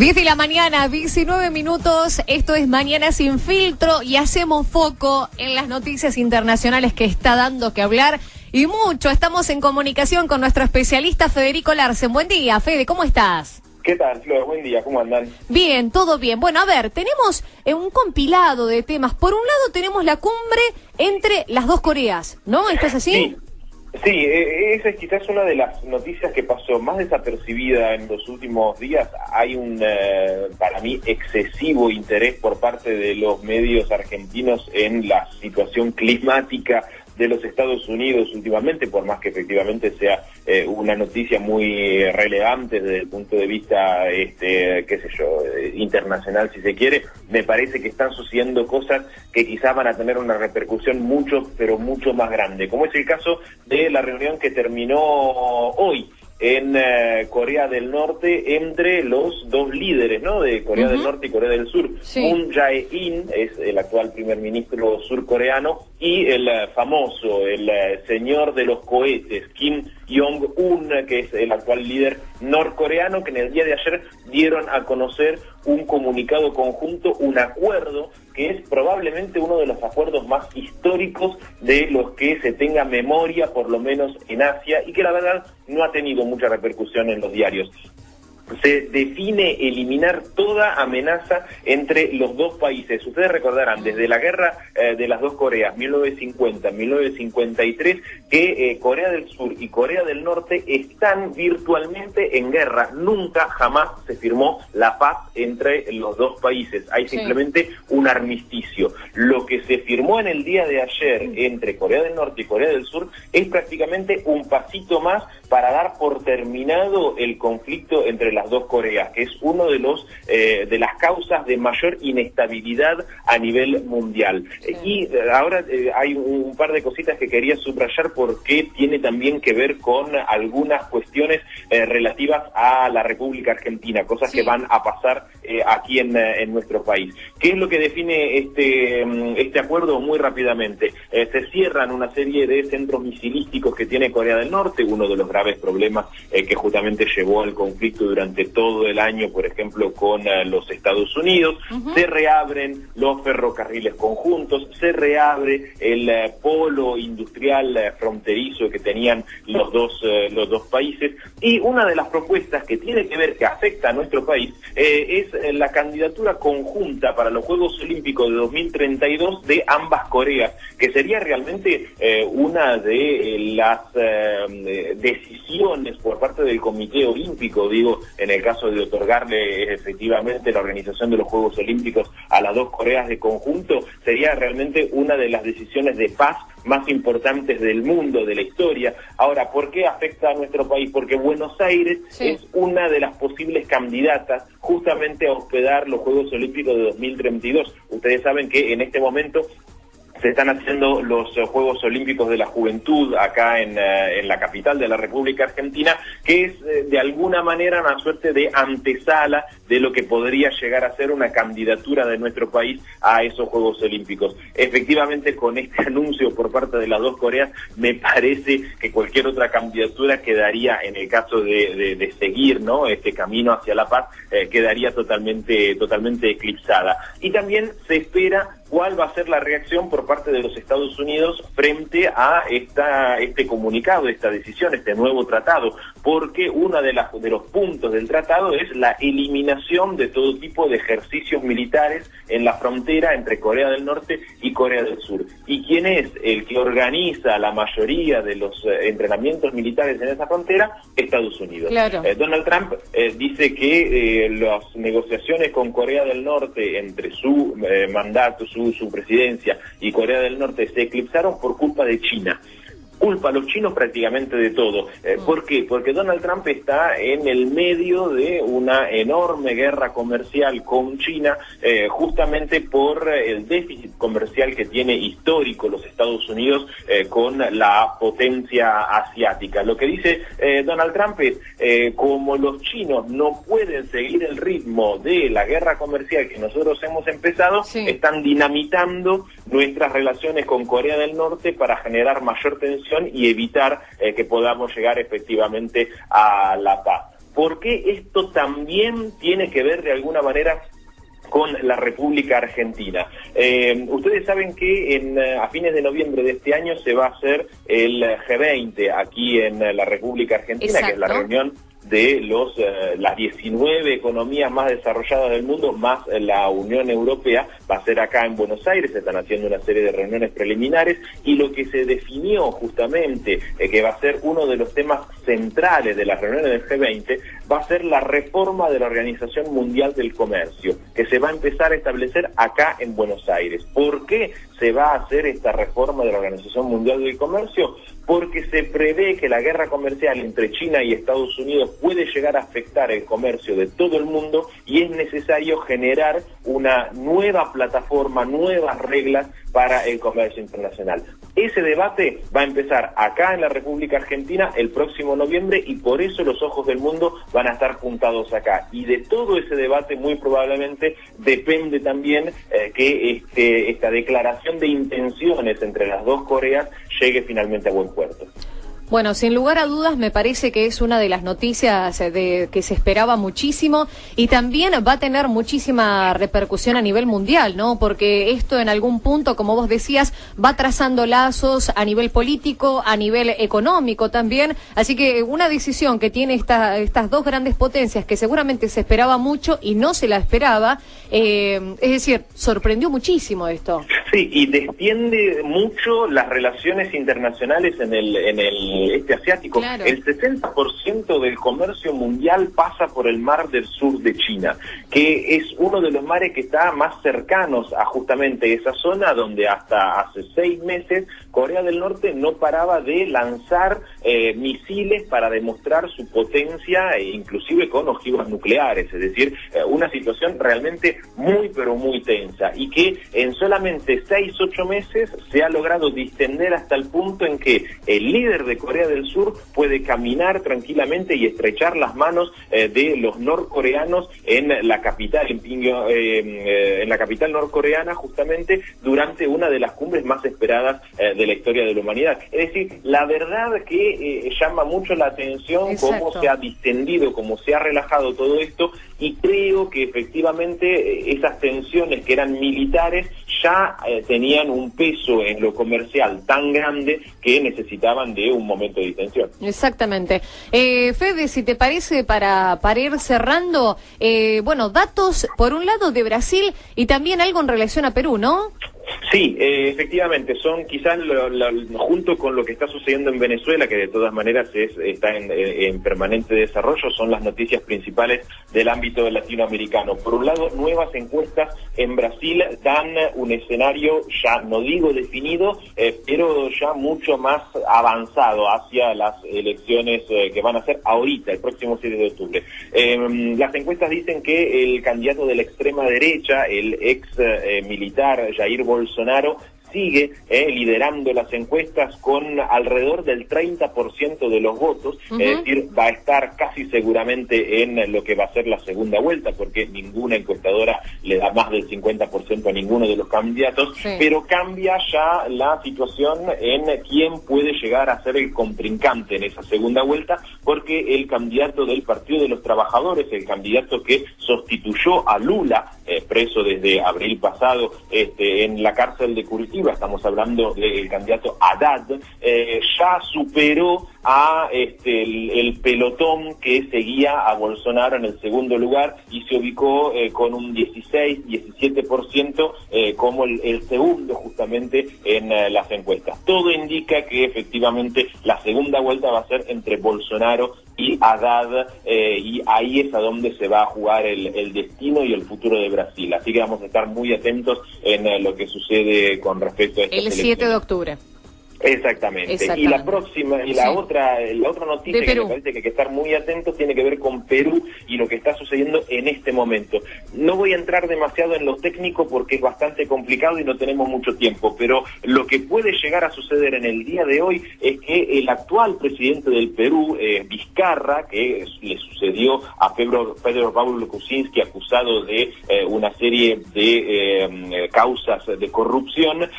10 de la mañana, 19 minutos, esto es Mañana Sin Filtro y hacemos foco en las noticias internacionales que está dando que hablar y mucho. Estamos en comunicación con nuestro especialista Federico Larsen. Buen día, Fede, ¿cómo estás? ¿Qué tal, Flor? Buen día, ¿cómo andan? Bien, todo bien. Bueno, a ver, tenemos un compilado de temas. Por un lado tenemos la cumbre entre las dos Coreas, ¿no? ¿Esto es así? Sí, esa es quizás una de las noticias que pasó más desapercibida en los últimos días. Hay un, para mí, excesivo interés por parte de los medios argentinos en la situación climática de los Estados Unidos últimamente, por más que efectivamente sea una noticia muy relevante desde el punto de vista, internacional, si se quiere. Me parece que están sucediendo cosas que quizás van a tener una repercusión pero mucho más grande, como es el caso de la reunión que terminó hoy en Corea del Norte entre los dos líderes, ¿no? De Corea del Norte y Corea del Sur. Sí. Moon Jae-in es el actual primer ministro surcoreano y el famoso, el señor de los cohetes, Kim Jong-un, que es el actual líder norcoreano, que en el día de ayer dieron a conocer un comunicado conjunto, un acuerdo que es probablemente uno de los acuerdos más históricos de los que se tenga memoria, por lo menos en Asia, y que la verdad no ha tenido mucha repercusión en los diarios. Se define eliminar toda amenaza entre los dos países. Ustedes recordarán, desde la guerra de las dos Coreas, 1950-1953, que Corea del Sur y Corea del Norte están virtualmente en guerra. Nunca, jamás se firmó la paz entre los dos países. Hay simplemente un armisticio. Lo que se firmó en el día de ayer entre Corea del Norte y Corea del Sur es prácticamente un pasito más para dar por terminado el conflicto entre las dos Coreas, que es uno de los de las causas de mayor inestabilidad a nivel mundial. Y ahora hay un par de cositas que quería subrayar porque tiene también que ver con algunas cuestiones relativas a la República Argentina, cosas que van a pasar aquí en nuestro país. ¿Qué es lo que define este acuerdo? Muy rápidamente, se cierran una serie de centros misilísticos que tiene Corea del Norte, uno de los graves problemas que justamente llevó al conflicto durante todo el año, por ejemplo, con los Estados Unidos. Se reabren los ferrocarriles conjuntos, se reabre el polo industrial fronterizo que tenían los dos países, y una de las propuestas que tiene que ver, que afecta a nuestro país, es la candidatura conjunta para los Juegos Olímpicos de 2032 de ambas Coreas, que sería realmente una de las decisiones por parte del Comité Olímpico, digo, en el caso de otorgarle efectivamente la organización de los Juegos Olímpicos a las dos Coreas de conjunto, sería realmente una de las decisiones de paz más importantes del mundo, de la historia. Ahora, ¿por qué afecta a nuestro país? Porque Buenos Aires es una de las posibles candidatas justamente a hospedar los Juegos Olímpicos de 2032. Ustedes saben que en este momento se están haciendo los Juegos Olímpicos de la Juventud acá en la capital de la República Argentina, que es de alguna manera una suerte de antesala de lo que podría llegar a ser una candidatura de nuestro país a esos Juegos Olímpicos. Efectivamente, con este anuncio por parte de las dos Coreas, me parece que cualquier otra candidatura quedaría, en el caso de seguir, ¿no?, este camino hacia la paz, quedaría totalmente eclipsada. Y también se espera cuál va a ser la reacción por parte de los Estados Unidos frente a este comunicado, esta decisión, este nuevo tratado, porque uno de los puntos del tratado es la eliminación de todo tipo de ejercicios militares en la frontera entre Corea del Norte y Corea del Sur. ¿Y quién es el que organiza la mayoría de los entrenamientos militares en esa frontera? Estados Unidos. Claro. Donald Trump dice que las negociaciones con Corea del Norte entre su mandato, su presidencia y Corea del Norte se eclipsaron por culpa de China. Culpa a los chinos prácticamente de todo. ¿Por qué? Porque Donald Trump está en el medio de una enorme guerra comercial con China, justamente por el déficit comercial que tiene histórico los Estados Unidos con la potencia asiática. Lo que dice Donald Trump es, como los chinos no pueden seguir el ritmo de la guerra comercial que nosotros hemos empezado, están dinamitando nuestras relaciones con Corea del Norte para generar mayor tensión y evitar que podamos llegar efectivamente a la paz. porque esto también tiene que ver de alguna manera con la República Argentina. Ustedes saben que a fines de noviembre de este año se va a hacer el G20 aquí en la República Argentina. Exacto. Que es la reunión de las 19 economías más desarrolladas del mundo, más la Unión Europea. Va a ser acá en Buenos Aires, se están haciendo una serie de reuniones preliminares, y lo que se definió justamente, que va a ser uno de los temas centrales de las reuniones del G20, va a ser la reforma de la Organización Mundial del Comercio, que se va a empezar a establecer acá en Buenos Aires. ¿Por qué se va a hacer esta reforma de la Organización Mundial del Comercio? Porque se prevé que la guerra comercial entre China y Estados Unidos puede llegar a afectar el comercio de todo el mundo, y es necesario generar una nueva plataforma, nuevas reglas para el comercio internacional. Ese debate va a empezar acá en la República Argentina el próximo noviembre, y por eso los ojos del mundo van a estar puntados acá. Y de todo ese debate muy probablemente depende también que esta declaración de intenciones entre las dos Coreas llegue finalmente a buen puerto. Bueno, sin lugar a dudas me parece que es una de las noticias que se esperaba muchísimo, y también va a tener muchísima repercusión a nivel mundial, ¿no? Porque esto en algún punto, como vos decías, va trazando lazos a nivel político, a nivel económico también. Así que una decisión que tiene estas dos grandes potencias, que seguramente se esperaba mucho y no se la esperaba, es decir, sorprendió muchísimo esto. Sí, y destiende mucho las relaciones internacionales en el este asiático. Claro. El 60% del comercio mundial pasa por el mar del sur de China, que es uno de los mares que está más cercanos a justamente esa zona, donde hasta hace 6 meses Corea del Norte no paraba de lanzar misiles para demostrar su potencia, inclusive con ojivas nucleares. Es decir, una situación realmente muy pero muy tensa, y que en solamente 6-8 meses se ha logrado distender hasta el punto en que el líder de Corea del Sur puede caminar tranquilamente y estrechar las manos de los norcoreanos en la capital, en la capital norcoreana, justamente durante una de las cumbres más esperadas de la historia de la humanidad. Es decir, la verdad que llama mucho la atención. Exacto. Cómo se ha distendido, cómo se ha relajado todo esto, y creo que efectivamente esas tensiones que eran militares ya tenían un peso en lo comercial tan grande que necesitaban de un momento de distensión. Exactamente. Fede, si te parece, para ir cerrando, bueno, datos por un lado de Brasil y también algo en relación a Perú, ¿no? Sí, efectivamente, son quizás junto con lo que está sucediendo en Venezuela, que de todas maneras está en permanente desarrollo, son las noticias principales del ámbito latinoamericano. Por un lado, nuevas encuestas en Brasil dan un escenario ya, no digo definido, pero ya mucho más avanzado hacia las elecciones que van a ser ahorita, el próximo 7 de octubre. Las encuestas dicen que el candidato de la extrema derecha, el ex militar Jair Bolsonaro, sigue liderando las encuestas con alrededor del 30% de los votos. Es decir, va a estar casi seguramente en lo que va a ser la segunda vuelta, porque ninguna encuestadora le da más del 50% a ninguno de los candidatos. Sí. Pero cambia ya la situación en quién puede llegar a ser el contrincante en esa segunda vuelta, porque el candidato del Partido de los Trabajadores, el candidato que sustituyó a Lula, preso desde abril pasado en la cárcel de Curitiba, estamos hablando del candidato Haddad, ya superó a el pelotón que seguía a Bolsonaro en el segundo lugar, y se ubicó con un 16-17% como el segundo justamente en las encuestas. Todo indica que efectivamente la segunda vuelta va a ser entre Bolsonaro y Haddad, y ahí es a donde se va a jugar el destino y el futuro de Brasil. Así que vamos a estar muy atentos en lo que sucede con respecto a estas elecciones. El 7 de octubre. Exactamente. Y la próxima, y la otra noticia que me parece que hay que estar muy atentos tiene que ver con Perú y lo que está sucediendo en este momento. No voy a entrar demasiado en lo técnico porque es bastante complicado y no tenemos mucho tiempo, pero lo que puede llegar a suceder en el día de hoy es que el actual presidente del Perú, Vizcarra, que le sucedió a Pedro Pablo Kuczynski, acusado de una serie de causas de corrupción,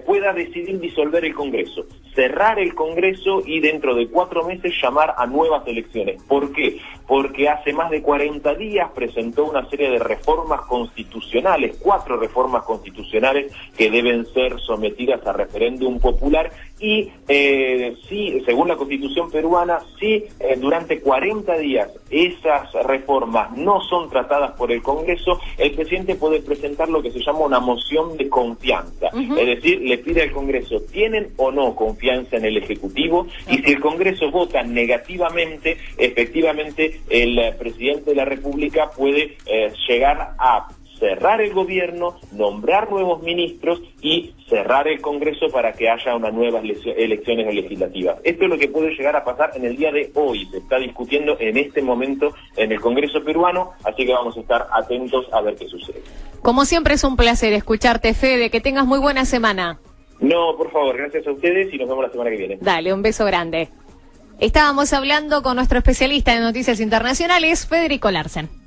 pueda decidir disolver el Congreso, cerrar el Congreso y dentro de 4 meses llamar a nuevas elecciones. ¿Por qué? Porque hace más de 40 días presentó una serie de reformas constitucionales, 4 reformas constitucionales que deben ser sometidas a referéndum popular y si, según la Constitución peruana, si durante 40 días esas reformas no son tratadas por el Congreso, el presidente puede presentar lo que se llama una moción de confianza. Es decir, le pide al Congreso, ¿tienen o no confianza en el Ejecutivo? Y si el Congreso vota negativamente, efectivamente el presidente de la República puede llegar a cerrar el gobierno, nombrar nuevos ministros y cerrar el Congreso para que haya unas nuevas elecciones legislativas. Esto es lo que puede llegar a pasar en el día de hoy. Se está discutiendo en este momento en el Congreso peruano, así que vamos a estar atentos a ver qué sucede. Como siempre es un placer escucharte, Fede. Que tengas muy buena semana. No, por favor, gracias a ustedes y nos vemos la semana que viene. Dale, un beso grande. Estábamos hablando con nuestro especialista en noticias internacionales, Federico Larsen.